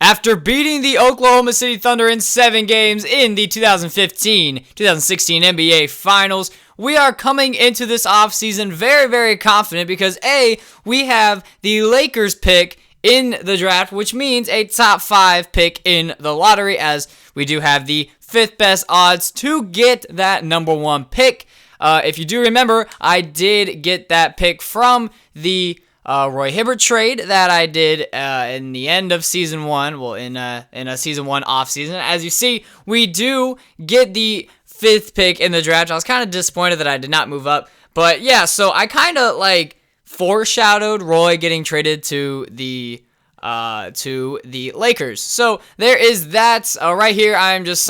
After beating the Oklahoma City Thunder in 7 games in the 2015-2016 NBA Finals, we are coming into this offseason very, very confident because A, we have the Lakers pick in the draft, which means a top 5 pick in the lottery, as we do have the 5th best odds to get that number 1 pick. If you do remember, I did get that pick from the Roy Hibbert trade that I did in the end of season 1, well, in a season 1 off season. As you see, we do get the 5th pick in the draft. I was kind of disappointed that I did not move up, but yeah, so I kind of like foreshadowed Roy getting traded to the Lakers. So there is that. Right here, I'm just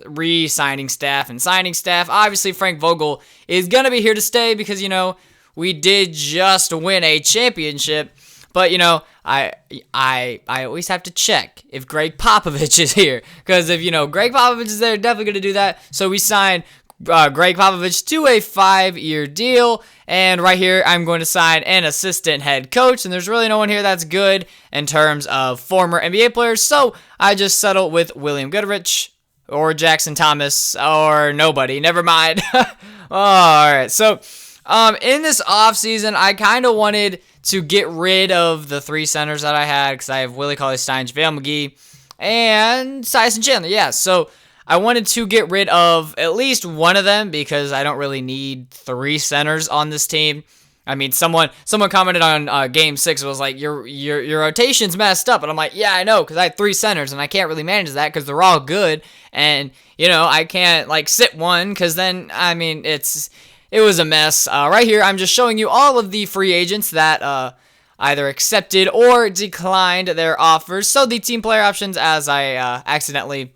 re-signing staff and signing staff. Obviously, Frank Vogel is gonna be here to stay because, you know, we did just win a championship, but, you know, I always have to check if Greg Popovich is here, because if, you know, Greg Popovich is there, definitely going to do that. So we signed Greg Popovich to a 5-year deal, and right here, I'm going to sign an assistant head coach, and there's really no one here that's good in terms of former NBA players, so I just settled with William Goodrich or Jackson Thomas or nobody. Never mind. All right, so in this offseason, I kind of wanted to get rid of the 3 centers that I had because I have Willie Cauley-Stein, JaVale McGee, and Tyson Chandler. Yeah, so I wanted to get rid of at least one of them because I don't really need 3 centers on this team. I mean, someone commented on Game 6, it was like, your rotation's messed up. And I'm like, yeah, I know, because I had 3 centers, and I can't really manage that because they're all good. And, you know, I can't, like, sit one because then, I mean, it was a mess. Right here, I'm just showing you all of the free agents that either accepted or declined their offers. So the team player options, as I accidentally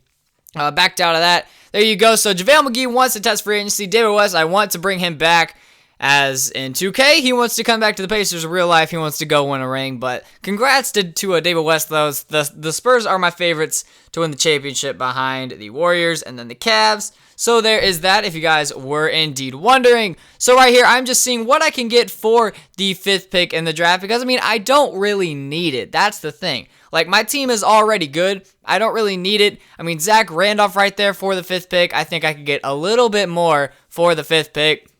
backed out of that. There you go. So JaVale McGee wants to test free agency. David West, I want to bring him back. As in 2K, he wants to come back to the Pacers. In real life, he wants to go win a ring. But congrats to David West, though. The Spurs are my favorites to win the championship behind the Warriors and then the Cavs. So there is that, if you guys were indeed wondering. So right here, I'm just seeing what I can get for the 5th pick in the draft. Because, I mean, I don't really need it. That's the thing. Like, my team is already good. I don't really need it. I mean, Zach Randolph right there for the 5th pick. I think I could get a little bit more for the 5th pick.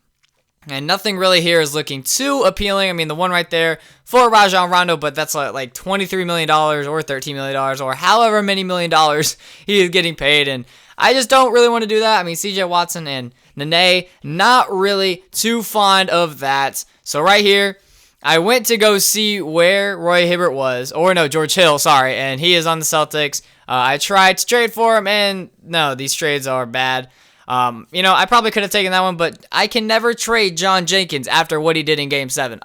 And nothing really here is looking too appealing. I mean, the one right there for Rajon Rondo, but that's like $23 million or $13 million or however many $1 million he is getting paid. And I just don't really want to do that. I mean, CJ Watson and Nene, not really too fond of that. So right here, I went to go see where Roy Hibbert was. Or no, George Hill, sorry. And he is on the Celtics. I tried to trade for him, and no, these trades are bad. You know, I probably could have taken that one, but I can never trade John Jenkins after what he did in Game 7.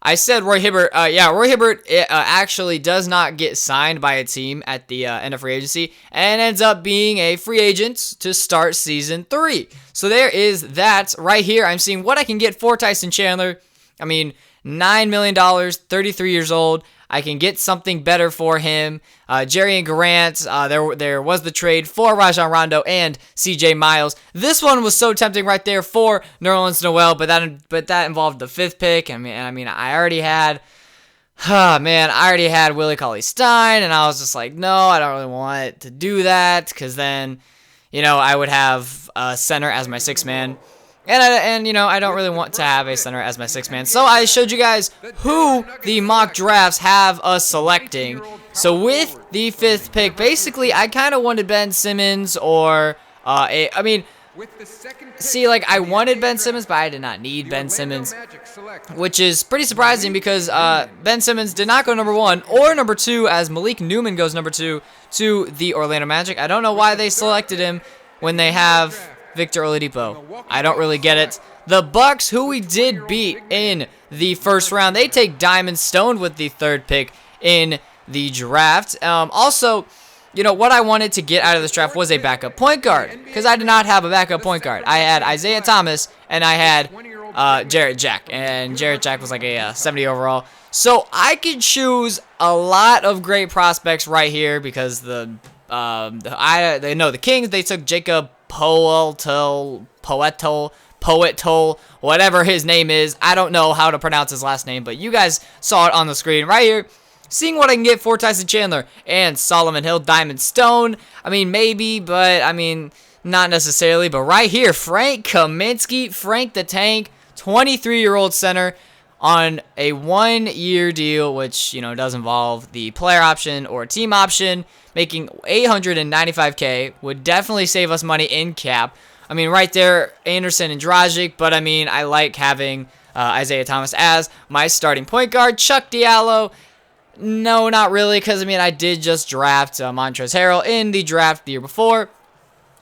I said Roy Hibbert. Roy Hibbert actually does not get signed by a team at the end of free agency and ends up being a free agent to start Season 3. So there is that right here. I'm seeing what I can get for Tyson Chandler. I mean, $9 million, 33 years old. I can get something better for him. Jerry and Grant, there was the trade for Rajon Rondo and CJ Miles. This one was so tempting right there for Nerlens Noel, but that involved the 5th pick. I mean, I already had Willie Cauley-Stein, and I was just like, no, I don't really want to do that, because then, you know, I would have a center as my 6th man. And you know, I don't really want to have a center as my 6th man. So I showed you guys who the mock drafts have us selecting. So with the 5th pick, basically, I kind of wanted Ben Simmons or, I wanted Ben Simmons, but I did not need Ben Simmons, which is pretty surprising because Ben Simmons did not go number 1 or number 2, as Malik Newman goes number 2 to the Orlando Magic. I don't know why they selected him when they have Victor Oladipo. I don't really get it. The Bucks, who we did beat in the 1st round, they take Diamond Stone with the 3rd pick in the draft. Also, you know, what I wanted to get out of this draft was a backup point guard, because I did not have a backup point guard. I had Isaiah Thomas, and I had Jarrett Jack, and Jarrett Jack was like a 70 overall. So I could choose a lot of great prospects right here, because the Kings, they took Jacob Poeltl, whatever his name is. I don't know how to pronounce his last name, but you guys saw it on the screen right here. seeing what I can get for Tyson Chandler and Solomon Hill. Diamond Stone, I mean, maybe, but I mean, not necessarily. But right here, Frank Kaminsky, Frank the Tank, 23-year-old center on a 1-year deal, which, you know, does involve the player option or team option, making $895K, would definitely save us money in cap. I mean, right there, Anderson and Dragic, but I mean, I like having Isaiah Thomas as my starting point guard. Chuck Diallo, no, not really, because I mean, I did just draft Montrezl Harrell in the draft the year before.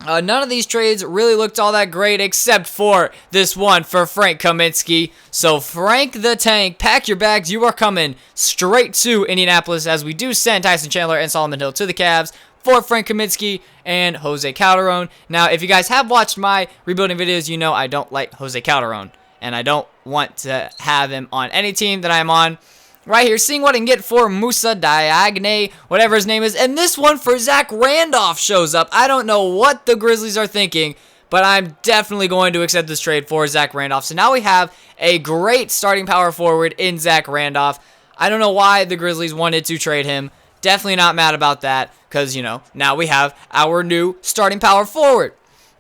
None of these trades really looked all that great except for this one for Frank Kaminsky. So Frank the Tank, pack your bags. You are coming straight to Indianapolis as we do send Tyson Chandler and Solomon Hill to the Cavs for Frank Kaminsky and Jose Calderon. Now, if you guys have watched my rebuilding videos, you know I don't like Jose Calderon, and I don't want to have him on any team that I'm on. Right here, seeing what I can get for Musa Diagne, whatever his name is. And this one for Zach Randolph shows up. I don't know what the Grizzlies are thinking, but I'm definitely going to accept this trade for Zach Randolph. So now we have a great starting power forward in Zach Randolph. I don't know why the Grizzlies wanted to trade him. Definitely not mad about that because, you know, now we have our new starting power forward.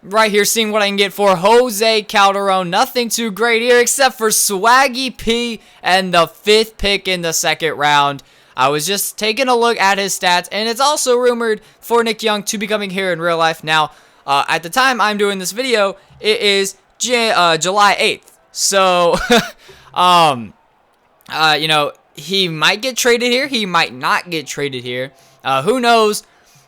Right here, seeing what I can get for Jose Calderon. Nothing too great here except for Swaggy P and the 5th pick in the 2nd round. I was just taking a look at his stats, and it's also rumored for Nick Young to be coming here in real life. Now, at the time I'm doing this video, it is July 8th. So, you know, he might get traded here. He might not get traded here. Who knows?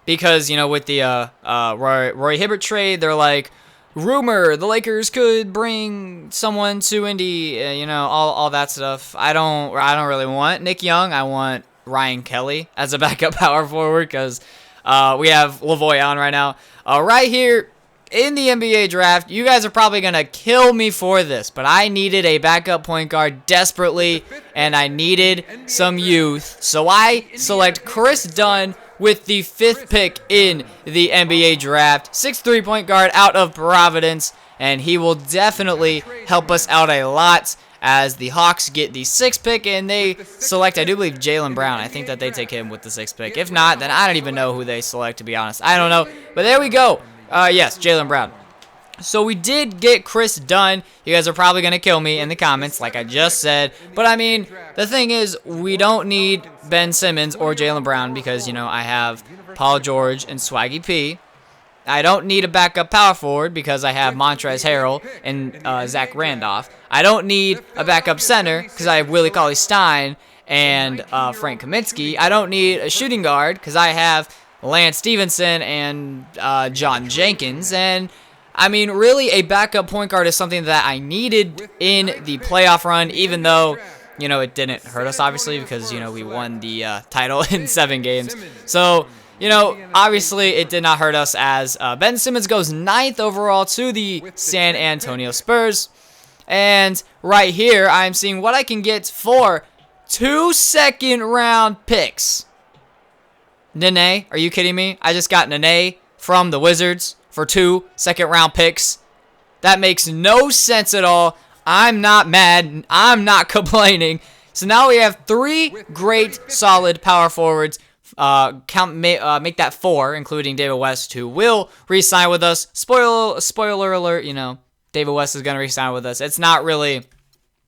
Because, you know, with the Roy Hibbert trade, they're like, rumor the Lakers could bring someone to Indy, you know, all that stuff. I don't really want Nick Young. I want Ryan Kelly as a backup power forward because we have Lavoie on right now. Right here in the NBA draft, you guys are probably going to kill me for this, but I needed a backup point guard desperately, and I needed some youth. So I select Chris Dunn with the 5th pick in the NBA draft. 6'3" point guard out of Providence, and he will definitely help us out a lot as the Hawks get the 6th pick, and they select, I do believe, Jaylen Brown. I think that they take him with the 6th pick. If not, then I don't even know who they select, to be honest. I don't know, but there we go. Yes, Jaylen Brown. So we did get Chris Dunn. You guys are probably going to kill me in the comments, like I just said. But, I mean, the thing is, we don't need Ben Simmons or Jaylen Brown because, you know, I have Paul George and Swaggy P. I don't need a backup power forward because I have Montrezl Harrell and Zach Randolph. I don't need a backup center because I have Willie Cauley-Stein and Frank Kaminsky. I don't need a shooting guard because I have Lance Stevenson and John Jenkins. And I mean, really, a backup point guard is something that I needed in the playoff run, even though, you know, it didn't hurt us, obviously, because, you know, we won the title in 7 games. So, you know, obviously, it did not hurt us as Ben Simmons goes 9th overall to the San Antonio Spurs. And right here, I'm seeing what I can get for 2 second-round picks. Nene, are you kidding me? I just got Nene from the Wizards for 2 second-round picks. That makes no sense at all. I'm not mad. I'm not complaining. So now we have 3 great, solid power forwards. Make that 4, including David West, who will re-sign with us. Spoiler alert, you know, David West is going to re-sign with us. It's not really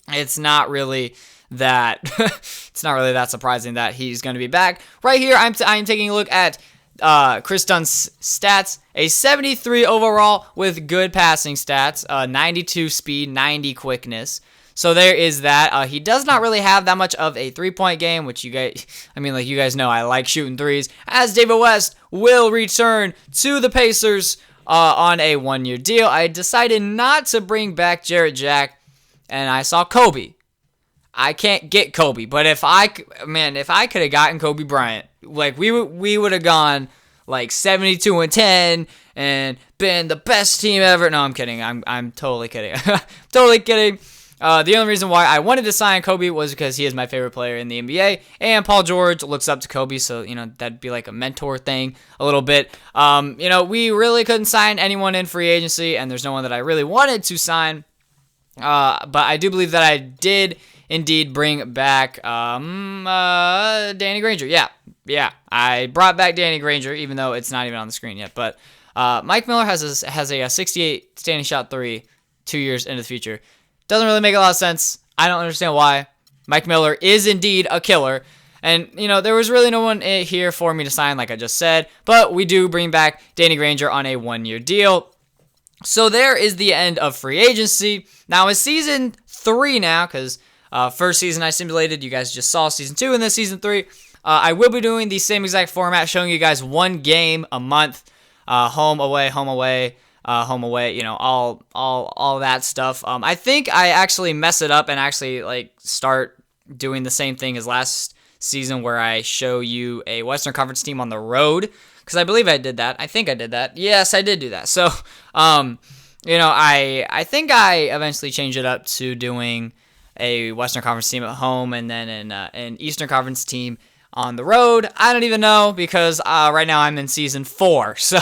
that it's not really that surprising that he's going to be back. Right here, I'm taking a look at Chris Dunn's stats. A 73 overall with good passing stats, 92 speed, 90 quickness. So there is that. He does not really have that much of a three-point game, which you guys know I like shooting threes. As David West will return to the Pacers on a 1-year deal. I decided not to bring back Jarrett Jack, and I saw Kobe. I can't get Kobe, but if I could have gotten Kobe Bryant, like we would have gone like 72-10 and been the best team ever. No, I'm kidding. I'm totally kidding. Totally kidding. The only reason why I wanted to sign Kobe was because he is my favorite player in the NBA, and Paul George looks up to Kobe, so, you know, that'd be like a mentor thing a little bit. You know, we really couldn't sign anyone in free agency, and there's no one that I really wanted to sign. But I do believe that I did indeed bring back Danny Granger. Yeah, I brought back Danny Granger, even though it's not even on the screen yet. But Mike Miller has a 68 standing shot 3 2 years into the future. Doesn't really make a lot of sense. I don't understand why. Mike Miller is indeed a killer. And, there was really no one here for me to sign, like I just said. But we do bring back Danny Granger on a 1-year deal. So there is the end of free agency. Now, it's season 3 now, because first season I simulated, you guys just saw season 2, and then season 3. I will be doing the same exact format, showing you guys 1 game a month. Home, away, home, away, home, away, all that stuff. I think I actually mess it up and actually, start doing the same thing as last season, where I show you a Western Conference team on the road, because I believe I did that. I think I did that. Yes, I did do that. So, I think I eventually changed it up to doing a Western Conference team at home and then an Eastern Conference team on the road. I don't even know, because right now I'm in season 4, so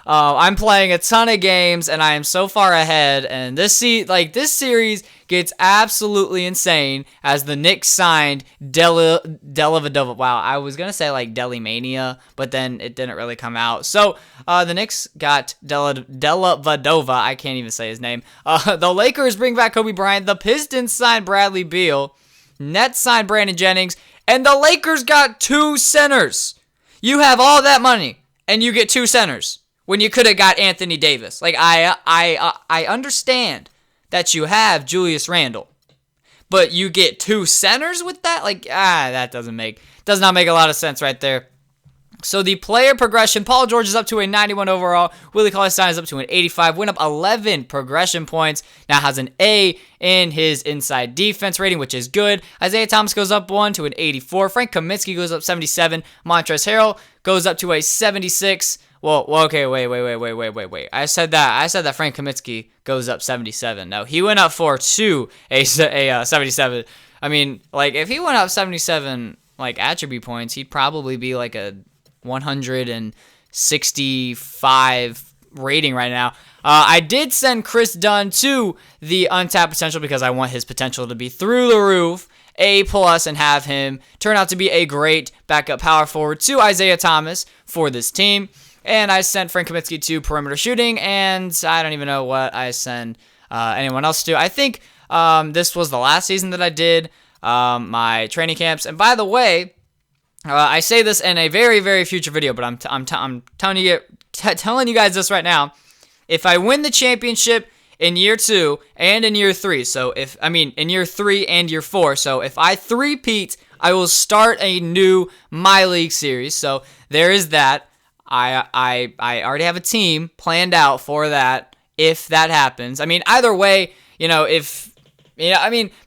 I'm playing a ton of games and I am so far ahead. And this series gets absolutely insane as the Knicks signed Dellavedova. Wow, I was gonna say Delimania, but then it didn't really come out. So the Knicks got Dellavedova. I can't even say his name. The Lakers bring back Kobe Bryant. The Pistons signed Bradley Beal. Nets signed Brandon Jennings. And the Lakers got 2 centers. You have all that money, and you get 2 centers when you could have got Anthony Davis. I understand that you have Julius Randle, but you get 2 centers with that? That does not make a lot of sense right there. So the player progression, Paul George is up to a 91 overall. Willie Cauley-Stein is up to an 85. Went up 11 progression points. Now has an A in his inside defense rating, which is good. Isaiah Thomas goes up 1 to an 84. Frank Kaminsky goes up 77. Montrezl Harrell goes up to a 76. Well, okay, wait. I said that Frank Kaminsky goes up 77. No, he went up 4 to a 77. I mean, if he went up 77, attribute points, he'd probably be a 165 rating right now. I did send Chris Dunn to the untapped potential because I want his potential to be through the roof, A+, and have him turn out to be a great backup power forward to Isaiah Thomas for this team. And I sent Frank Kaminsky to perimeter shooting, and I don't even know what I sent anyone else to. I think this was the last season that I did my training camps. And by the way, I say this in a very, very future video, but I'm telling you guys this right now. If I win the championship in year 2 and in year 3, in year 3 and year 4, so if I three-peat, I will start a new MyLEAGUE series. So there is that. I already have a team planned out for that if that happens. I mean, either way,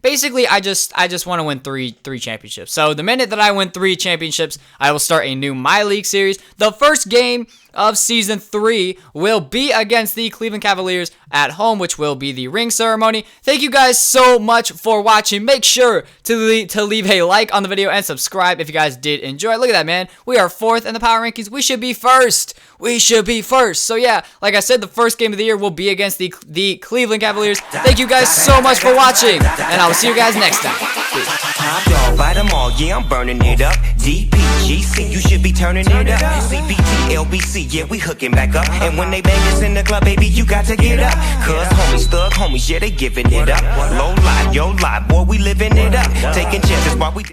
basically, I just want to win three championships. So the minute that I win 3 championships, I will start a new MyLEAGUE series. The first game of Season 3 will be against the Cleveland Cavaliers at home, which will be the ring ceremony. Thank you guys so much for watching. Make sure to leave a like on the video and subscribe if you guys did enjoy. Look at that, man. We are 4th in the power rankings. We should be first. So yeah, like I said, the first game of the year will be against the Cleveland Cavaliers. Thank you guys so much for watching, and I will see you guys next time. Peace. Fight them all, yeah, I'm burning it up. DPGC, you should be turning it up. CPT, LBC, yeah, we hooking back up. And when they bang us in the club, baby, you got to get up. Cuz homies, thug homies, yeah, they giving it up. Low life, yo life, boy, we living it up. Taking chances while we